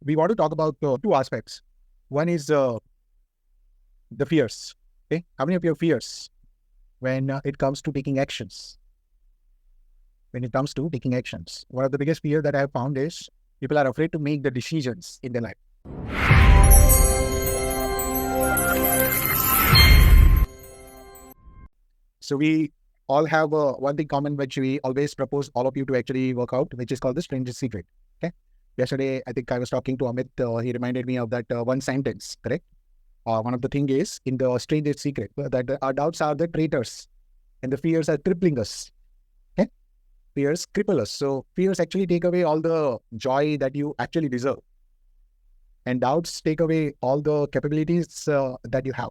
we want to talk about two aspects. One is the fears. Okay, how many of your fears when it comes to taking actions? When it comes to taking actions, one of the biggest fear that I have found is people are afraid to make the decisions in their life. So we all have one thing common, which we always propose all of you to actually work out, which is called the Strangest Secret. Okay. Yesterday, I think I was talking to Amit. He reminded me of that one sentence, correct? One of the thing is in the Strangest Secret that our doubts are the traitors and the fears are crippling us. Okay. Fears cripple us. So fears actually take away all the joy that you actually deserve. And doubts take away all the capabilities that you have.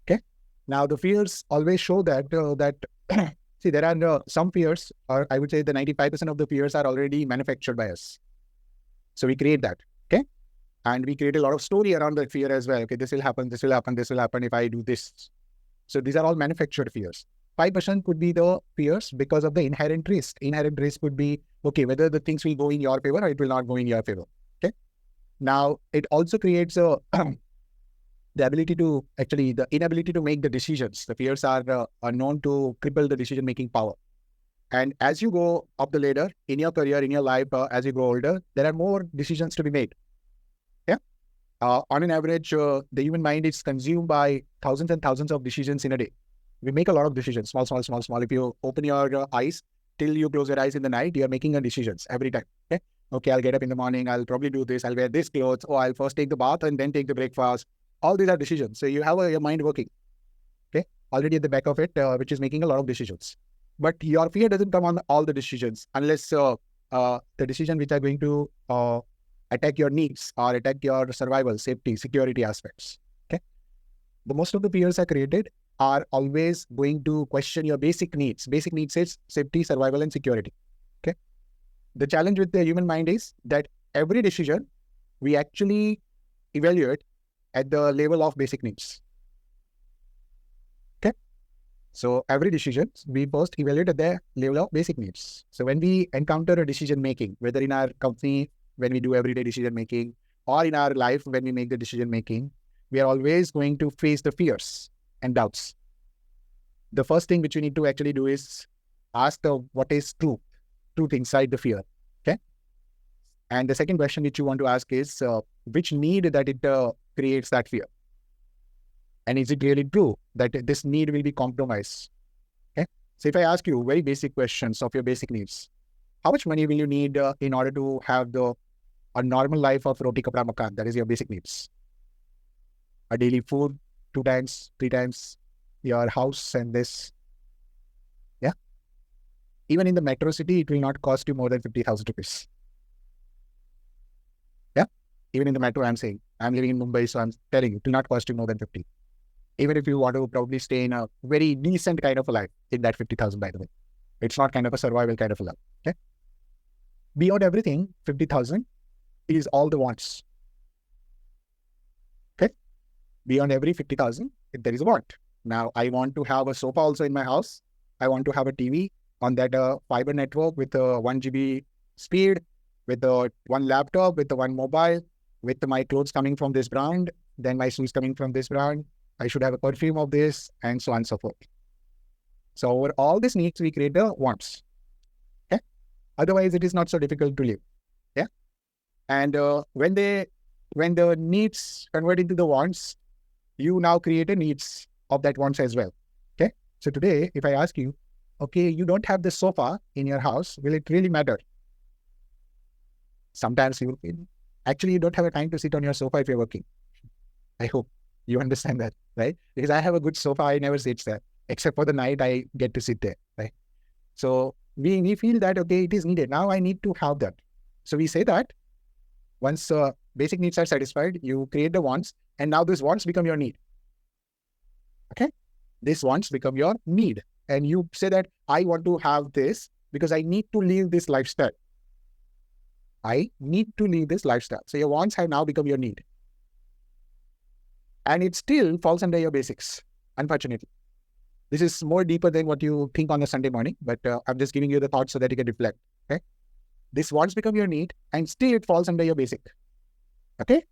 Okay. Now, the fears always show that, see, there are some fears, or I would say the 95% of the fears are already manufactured by us. So we create that, okay? And we create a lot of story around that fear as well. Okay, this will happen, this will happen, this will happen if I do this. So these are all manufactured fears. 5% could be the fears because of the inherent risk. Inherent risk could be, okay, whether the things will go in your favor or it will not go in your favor, okay? Now, it also creates a... the inability to make the decisions. The fears are known to cripple the decision-making power. And as you go up the ladder in your career, in your life, as you grow older, there are more decisions to be made. Yeah. On an average, the human mind is consumed by thousands and thousands of decisions in a day. We make a lot of decisions, small. If you open your eyes, till you close your eyes in the night, you're making decisions every time. Okay. Okay, I'll get up in the morning. I'll probably do this. I'll wear this clothes. Oh, I'll first take the bath and then take the breakfast. All these are decisions. So you have your mind working, okay, already at the back of it, which is making a lot of decisions. But your fear doesn't come on all the decisions unless the decision which are going to attack your needs or attack your survival, safety, security aspects. Okay, the most of the fears are created are always going to question your basic needs. Basic needs is safety, survival, and security. Okay, the challenge with the human mind is that every decision we actually evaluate at the level of basic needs. Okay. So every decision, we first evaluate at the level of basic needs. So when we encounter a decision making, whether in our company, when we do everyday decision making, or in our life, when we make the decision making, we are always going to face the fears and doubts. The first thing which we need to actually do is ask what is truth inside the fear. Okay. And the second question which you want to ask is which need that it creates that fear. And is it really true that this need will be compromised? Okay. So if I ask you very basic questions of your basic needs, how much money will you need in order to have a normal life of roti kapra makan? That is your basic needs. A daily food, 2 times, 3 times, your house and this. Yeah. Even in the metro city, it will not cost you more than 50,000 rupees. Yeah. Even in the metro, I'm saying, I'm living in Mumbai, so I'm telling you, it will not cost you more than 50. Even if you want to probably stay in a very decent kind of a life in that 50,000, by the way. It's not kind of a survival kind of a life. Okay. Beyond everything, 50,000 is all the wants. Okay. Beyond every 50,000, there is a want. Now, I want to have a sofa also in my house. I want to have a TV on that fiber network with 1 GB speed, with one laptop, with the one mobile, with my clothes coming from this brand, then my shoes coming from this brand. I should have a perfume of this, and so on and so forth. So over all these needs, we create the wants. Okay. Otherwise, it is not so difficult to live. Yeah. And when the needs convert into the wants, you now create a needs of that wants as well. Okay. So today, if I ask you, okay, you don't have the sofa in your house, will it really matter? Sometimes you actually you don't have a time to sit on your sofa if you're working. I hope you understand that, right? Because I have a good sofa, I never sit there. Except for the night, I get to sit there, right? So we feel that, okay, it is needed. Now I need to have that. So we say that once basic needs are satisfied, you create the wants, and now these wants become your need. Okay? These wants become your need. And you say that I want to have this because I need to live this lifestyle. I need to live this lifestyle. So your wants have now become your need. And it still falls under your basics, unfortunately. This is more deeper than what you think on a Sunday morning, but I'm just giving you the thoughts so that you can reflect. Okay, this wants become your need, and still it falls under your basic. Okay.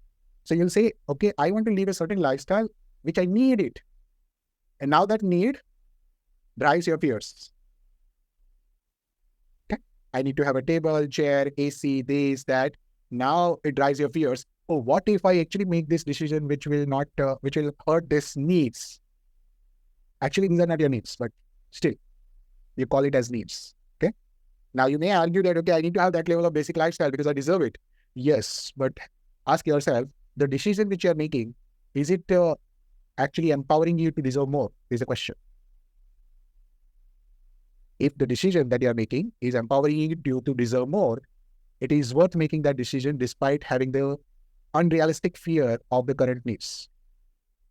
So you'll say, okay, I want to live a certain lifestyle, which I need it. And now that need drives your fears. Okay. I need to have a table, chair, AC, this, that. Now it drives your fears. Oh, what if I actually make this decision which will not, which will hurt this needs? Actually, these are not your needs, but still, you call it as needs. Okay. Now you may argue that, okay, I need to have that level of basic lifestyle because I deserve it. Yes, but ask yourself, the decision which you are making, is it actually empowering you to deserve more? Is the question. If the decision that you are making is empowering you to deserve more, it is worth making that decision despite having the unrealistic fear of the current needs.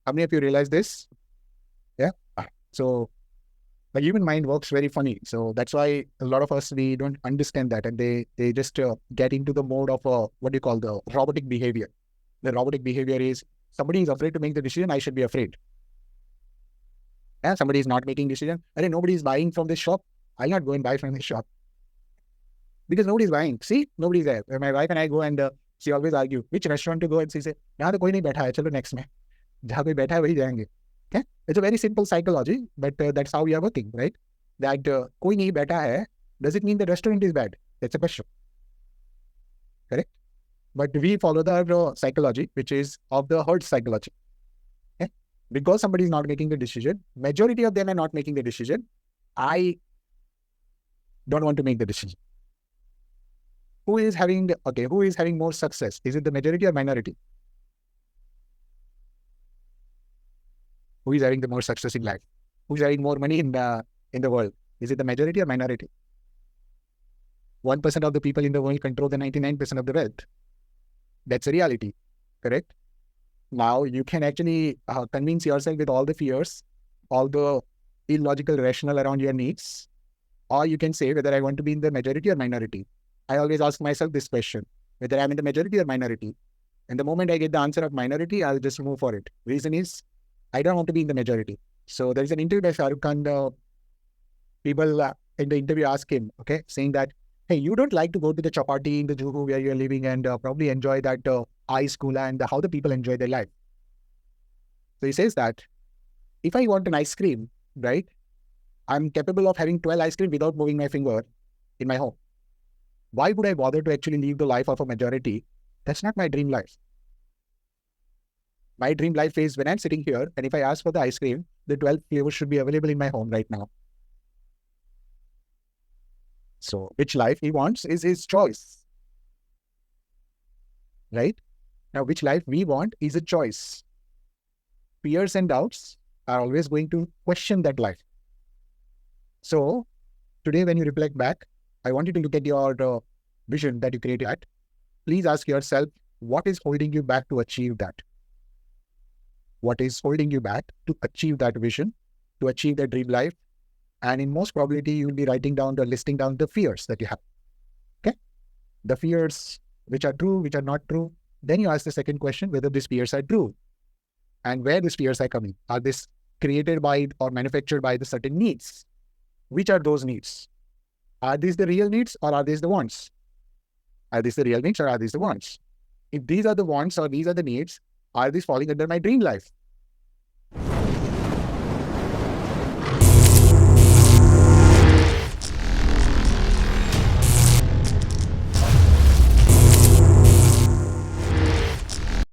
How many of you realize this? Yeah. So the human mind works very funny. So that's why a lot of us, we don't understand that. And they just get into the mode of what do you call the robotic behavior. The robotic behavior is somebody is afraid to make the decision, I should be afraid. Yeah, somebody is not making decision. Nobody is buying from this shop. I'll not go and buy from this shop. Because nobody's buying. See, nobody's there. My wife and I go and she always argue, which restaurant to go? And she say, yahan to koi nahi baitha hai, chalo next mein. Jahan koi baitha hai, wahi jayenge. Okay? It's a very simple psychology, but that's how we are working, right? That koi nahi baitha hai, does it mean the restaurant is bad? That's a question. Correct? But we follow the psychology, which is of the herd psychology. Okay? Because somebody is not making the decision, majority of them are not making the decision. I don't want to make the decision. Who is having more success? Is it the majority or minority? Who is having the more success in life? Who is having more money in the world? Is it the majority or minority? 1% of the people in the world control the 99% of the wealth. That's a reality, correct? Now you can actually convince yourself with all the fears, all the illogical rationale around your needs, or you can say whether I want to be in the majority or minority. I always ask myself this question, whether I'm in the majority or minority. And the moment I get the answer of minority, I'll just move for it. Reason is, I don't want to be in the majority. So there is an interview by Shah Rukh Khan. People in the interview ask him, okay, saying that, hey, you don't like to go to the chapati in the Juhu where you're living and probably enjoy that ice cooler and how the people enjoy their life. So he says that, if I want an ice cream, right, I'm capable of having 12 ice cream without moving my finger in my home. Why would I bother to actually live the life of a majority? That's not my dream life. My dream life is when I'm sitting here and if I ask for the ice cream, the 12 flavors should be available in my home right now. So which life he wants is his choice. Right? Now, which life we want is a choice. Fears and doubts are always going to question that life. So today, when you reflect back, I want you to look at your vision that you created. Please ask yourself, what is holding you back to achieve that? What is holding you back to achieve that vision, to achieve that dream life? And in most probability, you'll be writing down or listing down the fears that you have. Okay? The fears which are true, which are not true. Then you ask the second question, whether these fears are true and where these fears are coming. Are these created by or manufactured by the certain needs? Which are those needs? Are these the real needs or are these the wants? Are these the real needs or are these the wants? If these are the wants or these are the needs, are these falling under my dream life?